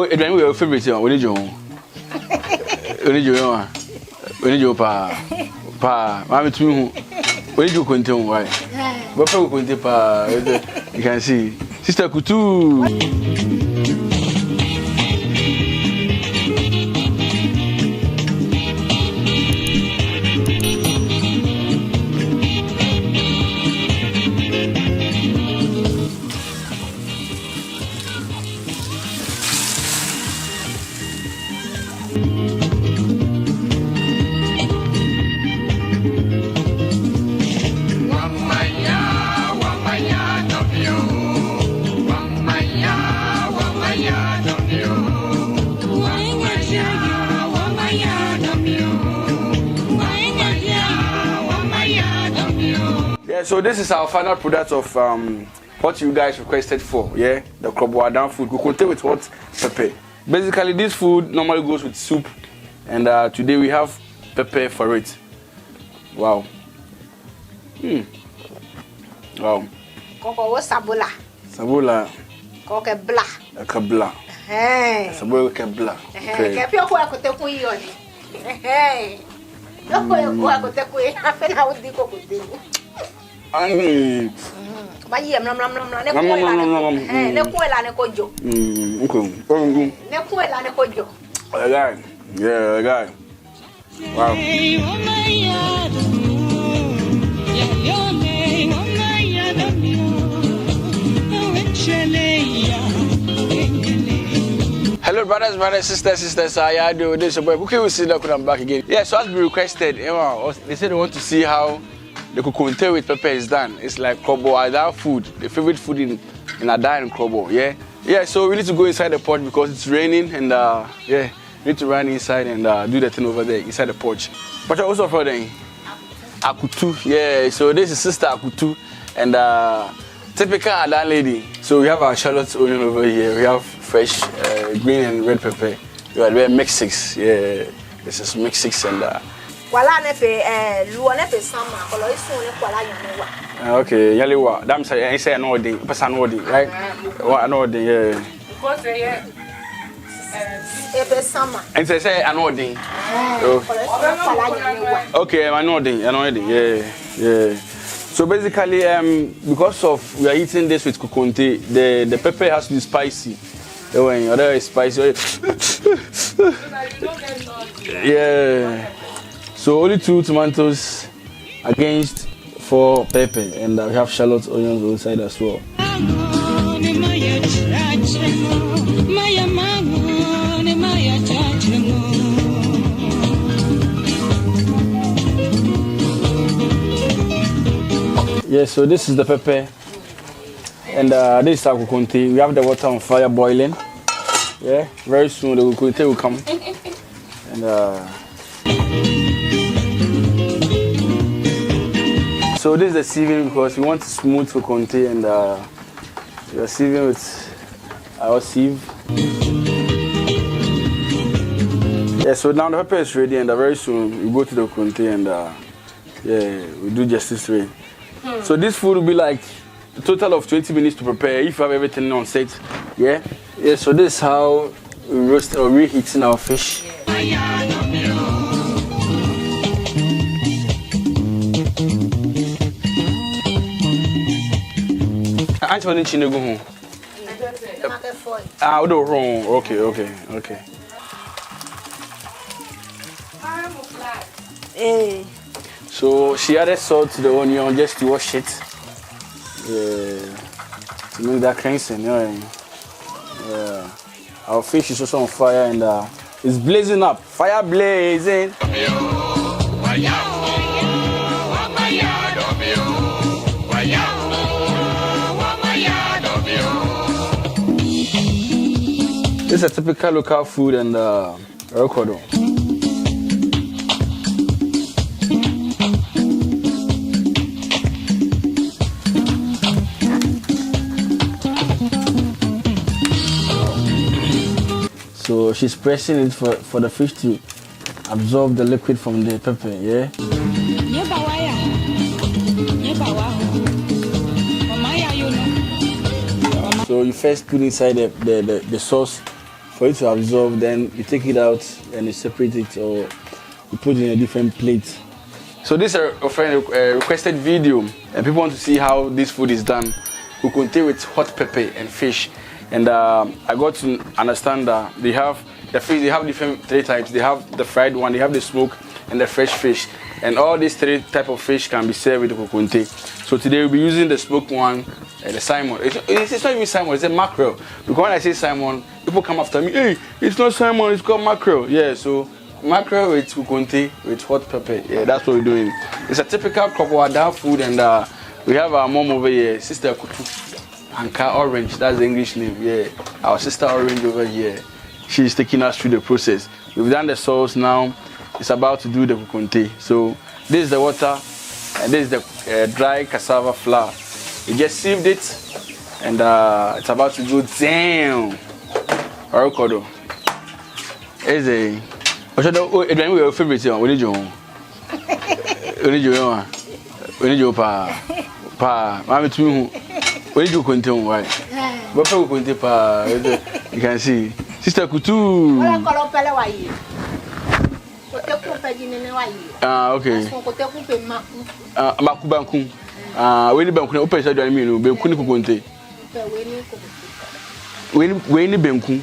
Oh, it when we your favorite one. What did you? What did you want? What did you pa? Mami to me. What did you continue? Why? What for continue pa? You can see. Sister Kutu. So this is our final product of what you guys requested for, yeah, the Kokonte food. Kokonte with hot pepper. Basically, this food normally goes with soup, and today we have pepper for it. Wow. Wow. Koko sabula. Sabula. Koke bla. Kabla. Hey. Sabula kabla. Okay. Kepio kwa koteku yoni. Hey. Yoko kwa koteku afena udi kokote. Bayi mlam ne kuela ne kojo. Okay. Ne kuela ne kojo. Guy. Yeah, guy. Wow. Hello brothers, sisters, how you doing? This is your boy. Okay, we'll see that I'm back again. Yeah, so as we requested, they said they want to see how the Kokonte with pepper is done. It's like Kokonte food, the favorite food in Ada and Kobo. Yeah, so we need to go inside the porch because it's raining, and yeah, we need to run inside and do the thing over there inside the porch. But I also for them Akutu. Yeah, so this is Sister Akutu, and typical Ada lady. So we have our shallots onion over here. We have fresh green and red pepper. We have mix 6. Yeah, this is mix 6 and Wala ne pe luone pe sama kolo isu ne kwala yanewa. Okay, yalewa. That say say no dey, person no dey, right? What no dey, yeah. Because yeah. Ebe sama. And say I know dey. Okay, I know dey, yeah. So basically, because of we are eating this with Kokonte, the pepper has to be spicy. When other is spicy. Yeah. So only 2 tomatoes against 4 pepper, and we have shallots, onions inside as well. Yeah, so this is the pepper, and this is our Kokonte. We have the water on fire boiling. Yeah, very soon the Kokonte will come, and so this is the sieving because we want to smooth Kokonte, and we are sieving with our sieve. Yeah, so now the pepper is ready, and very soon we go to the Kokonte, and yeah, we do justice to it. So this food will be like a total of 20 minutes to prepare if you have everything on set. Yeah, so this is how we roast or reheating our fish. Antoine Chine go home. Ah, do wrong. Okay. Eh. So she added salt to the onion just to wash it. Yeah. To make that cleansing. Yeah. Our fish is also on fire, and it's blazing up. Fire blazing. This is a typical local food and record. So she's pressing it for the fish to absorb the liquid from the pepper, yeah? So you first put inside the sauce for it to absorb. Then you take it out and you separate it, or you put it in a different plate. So this is a friend requested video, and people want to see how this food is done. Kokonte with hot pepper and fish. And I got to understand that they have the fish. They have different 3 types. They have the fried one, they have the smoked, and the fresh fish. And all these 3 types of fish can be served with the kokonte. So today we'll be using the smoked one, the salmon. It's not even salmon, it's a mackerel. Because when I say salmon, people come after me, hey, it's not salmon, it's called mackerel. Yeah, so mackerel with kokonte with hot pepper. Yeah, that's what we're doing. It's a typical Kokonte food, and we have our mom over here, Sister Kutu. Anka Orange, that's the English name. Yeah, our sister Orange over here. She's taking us through the process. We've done the sauce now. It's about to do the kokonte. So this is the water, and this is the dry cassava flour. We just sieved it, and it's about to go down. Orokodo. Is a. What's your favorite one? What did you want? What did you want? What did you pa? Mami to me. Where do you continue? Why? But for continue, pa, you can see. Sister Kutu. Okay. Makubanku. When the banku open side, I mean, Benkuni Kokonte. When the Benku,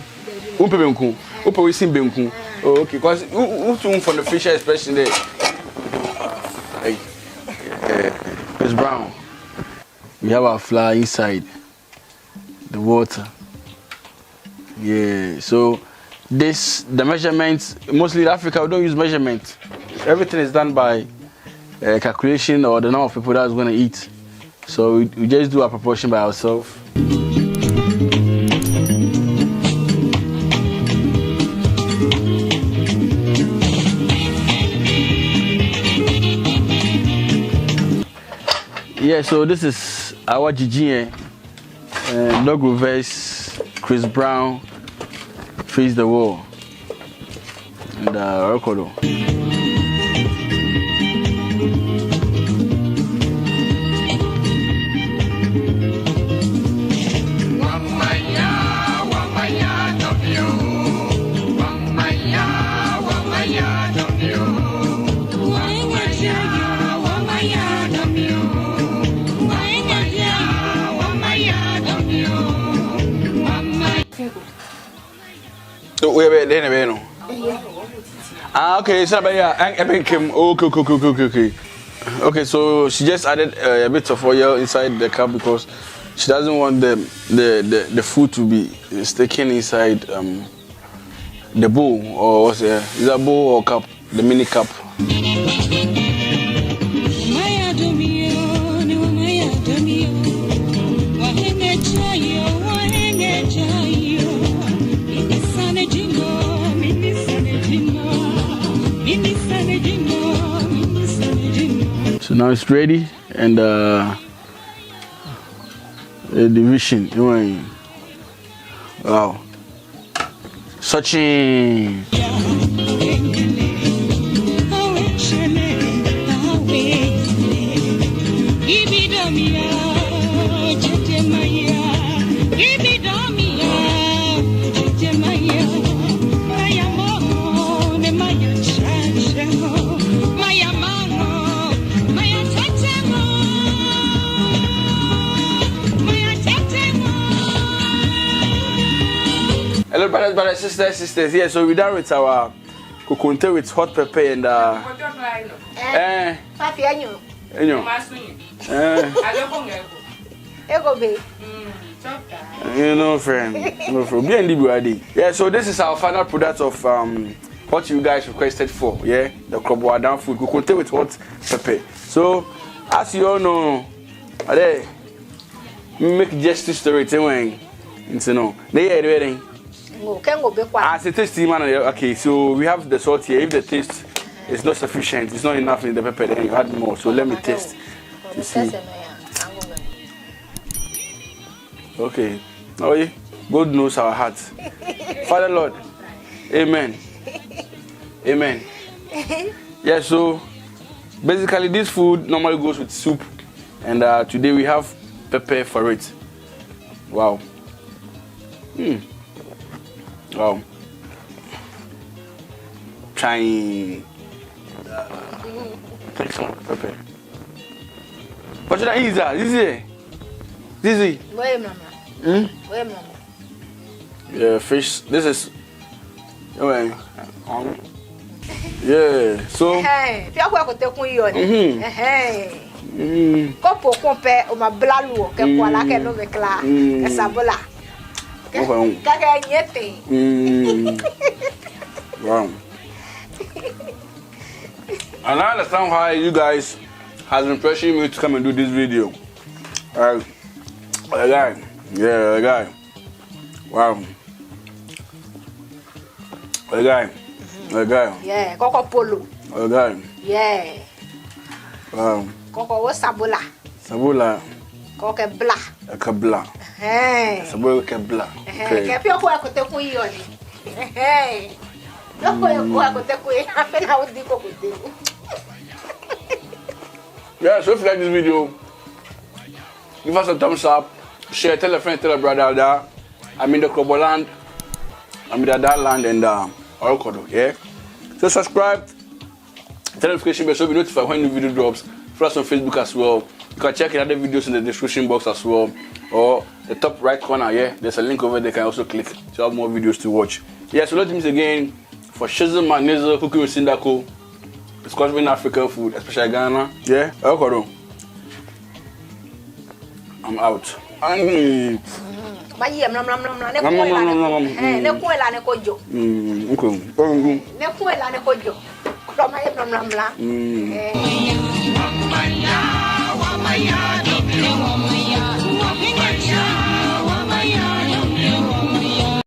Upe Benku, Upe we see Benku. Oh, okay, because who from the fish expression there? It's brown. We have our flour inside the water. Yeah, so the measurements, mostly in Africa, we don't use measurement. Everything is done by calculation or the number of people that's going to eat. So we just do our proportion by ourselves. Yeah, so this is our Gigi, Dog Reverse, Chris Brown, Face the Wall, and Rokodo. Okay, so okay, so she just added a bit of oil inside the cup because she doesn't want the food to be sticking inside the bowl, or what's it? Is that bowl or cup? The mini cup. So now it's ready, and the division. Wow, Sachin. Hello, brothers, sisters. Yeah, so we're done with our kokonte with hot pepper and you know, friend. Yeah, so this is our final product of what you guys requested for. Yeah, the Kokonte food, kokonte with hot pepper. So, as you all know, make justice to it. You know, they as a tasty man, okay, so we have the salt here. If the taste is not sufficient, it's not enough in the pepper, then you add more. So let me taste to see. Okay, oh, God knows our hearts. Father Lord, amen. Amen. Yeah, so basically this food normally goes with soup, and today we have pepper for it. Wow. Wow. trying. Pepper. What's that? Easy. Wait, mama. Wait, mama. Yeah, fish. This is. Yeah. So. Hey, pia kwa kote kun yo ni. Kopo kompe o ma blalu ke kwa la ke no me kla. Ke sabola. Kaka nyete. Wow. And I understand why you guys has been pressuring me to come and do this video. The guy. Wow. The guy. Yeah, Coco Polo. The guy. Yeah. Wow. Coco was sabola. Coco bla. Bla. Hey. Sabola bla. Hey. Ke pio kwa kote kun yo ni. Hey. Loko yo kwa kote kun afa na odi ko kote. Yeah, so if you like this video, give us a thumbs up, share, tell a friend, tell a brother that I'm in the Kobo land, I'm in the Dad land and Orokodo, yeah? So subscribe, tell notification bell so be notified when new video drops. Follow us on Facebook as well. You can check other videos in the description box as well. Or the top right corner, yeah? There's a link over there, you can also click to have more videos to watch. Yeah, so let's meet again for Shizzle Magnesia, cooking with Sindaco. It's consuming African food, especially Ghana. Yeah? Orokodo. I'm out. Bayi mlam ne kuela ne kojo. Ne kuela ne kojo. Ko ma mlam.